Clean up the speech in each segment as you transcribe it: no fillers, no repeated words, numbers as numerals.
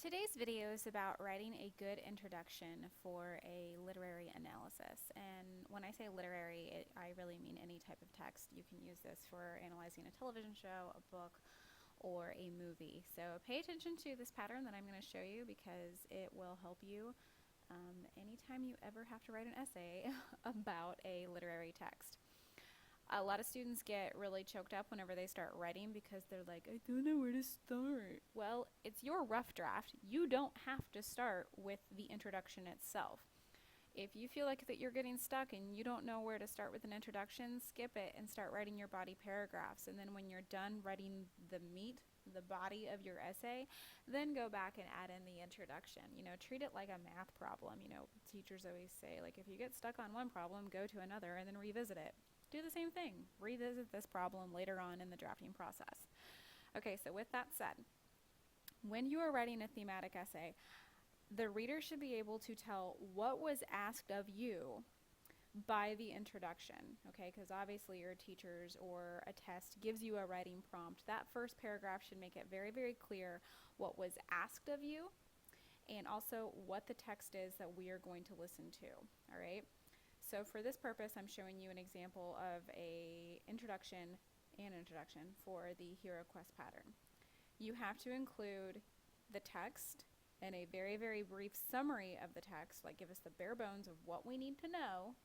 Today's video is about writing a good introduction for a literary analysis. And when I say literary, I really mean any type of text. You can use this for analyzing a television show, a book, or a movie. So pay attention to this pattern that I'm going to show you because it will help you anytime you ever have to write an essay about a literary text. A lot of students get really choked up whenever they start writing because they're like, I don't know where to start. Well, it's your rough draft. You don't have to start with the introduction itself. If you feel like that you're getting stuck and you don't know where to start with an introduction, skip it and start writing your body paragraphs. And then when you're done writing the meat, the body of your essay, then go back and add in the introduction. Treat it like a math problem. Teachers always say, like, if you get stuck on one problem, go to another and then revisit it. Do the same thing. Revisit this problem later on in the drafting process. Okay, so with that said, when you are writing a thematic essay, the reader should be able to tell what was asked of you by the introduction, okay? Because obviously your teachers or a test gives you a writing prompt. That first paragraph should make it very, very clear what was asked of you and also what the text is that we are going to listen to, all right? So for this purpose, I'm showing you an example of an introduction for the hero quest pattern. You have to include the text and a very, very brief summary of the text, like give us the bare bones of what we need to know.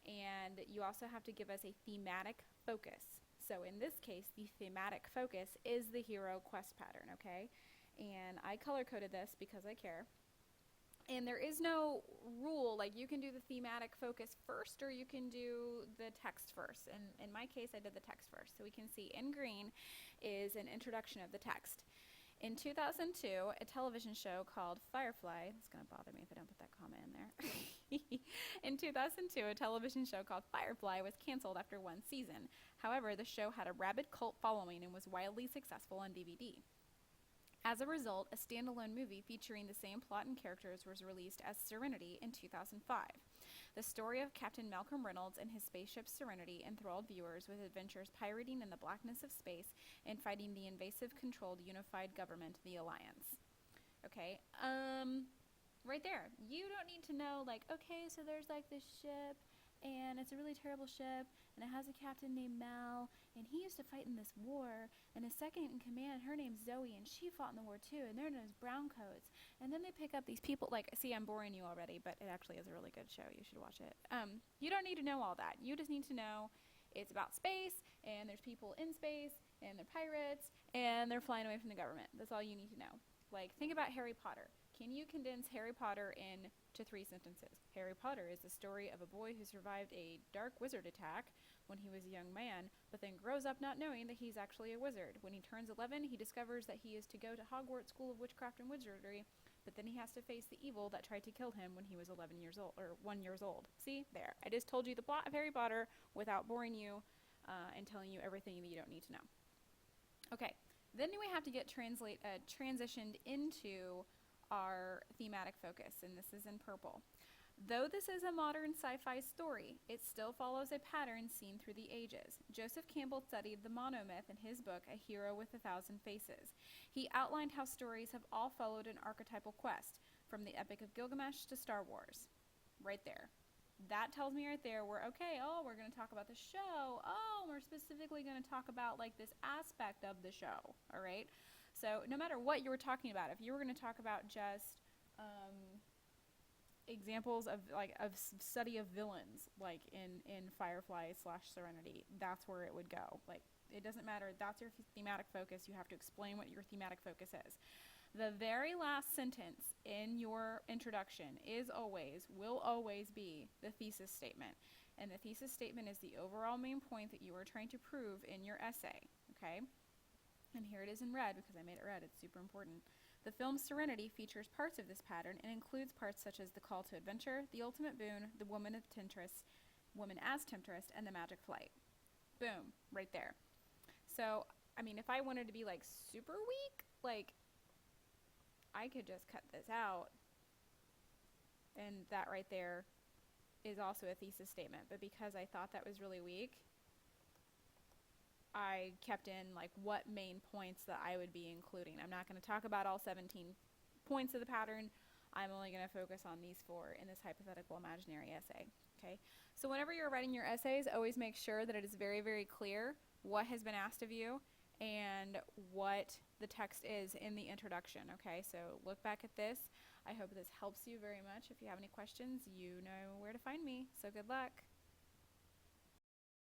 And you also have to give us a thematic focus. So in this case, the thematic focus is the hero quest pattern, okay? And I color-coded this because I care. And there is no rule, like you can do the thematic focus first or you can do the text first. And in my case, I did the text first. So we can see in green is an introduction of the text. In 2002, a television show called Firefly, it's going to bother me if I don't put that comma in there. In 2002, a television show called Firefly was canceled after one season. However, the show had a rabid cult following and was wildly successful on DVD. As a result, a standalone movie featuring the same plot and characters was released as Serenity in 2005. The story of Captain Malcolm Reynolds and his spaceship Serenity enthralled viewers with adventures pirating in the blackness of space and fighting the invasive controlled unified government, the Alliance. Okay, right there. You don't need to know, like, okay, so there's like this ship and it's a really terrible ship, and it has a captain named Mal, and he used to fight in this war, and his second in command, her name's Zoe, and she fought in the war too, and they're known as browncoats, and then they pick up these people, like, see, I'm boring you already, but it actually is a really good show, you should watch it. You don't need to know all that, you just need to know it's about space, and there's people in space, and they're pirates, and they're flying away from the government. That's all you need to know. Like, think about Harry Potter. Can you condense Harry Potter into 3 sentences? Harry Potter is the story of a boy who survived a dark wizard attack when he was a young man, but then grows up not knowing that he's actually a wizard. When he turns 11, he discovers that he is to go to Hogwarts School of Witchcraft and Wizardry, but then he has to face the evil that tried to kill him when he was 11 years old, or 1 year old. See? There. I just told you the plot of Harry Potter without boring you and telling you everything that you don't need to know. Okay. Then we have to get transitioned into our thematic focus, and this is in purple. Though this is a modern sci-fi story, it still follows a pattern seen through the ages. Joseph Campbell studied the monomyth in his book, A Hero with a Thousand Faces. He outlined how stories have all followed an archetypal quest, from the Epic of Gilgamesh to Star Wars. Right there. That tells me right there we're okay, we're going to talk about the show. We're specifically going to talk about like this aspect of the show, all right? So no matter what you were talking about, if you were going to talk about just examples of study of villains, like in Firefly / Serenity, that's where it would go. Like, it doesn't matter. That's your thematic focus. You have to explain what your thematic focus is. The very last sentence in your introduction will always be the thesis statement. And the thesis statement is the overall main point that you are trying to prove in your essay, okay? And here it is in red because I made it red. It's super important. The film Serenity features parts of this pattern and includes parts such as the call to adventure, the ultimate boon, the woman as temptress, and the magic flight. Boom, right there. So, I mean, if I wanted to be like super weak, like I could just cut this out, and that right there is also a thesis statement. But because I thought that was really weak, I kept in like what main points that I would be including. I'm not going to talk about all 17 points of the pattern. I'm only going to focus on these 4 in this hypothetical imaginary essay. Okay, so whenever you're writing your essays, always make sure that it is very, very clear what has been asked of you and what the text is in the introduction. Okay, so look back at this. I hope this helps you very much. If you have any questions, you know where to find me. So good luck.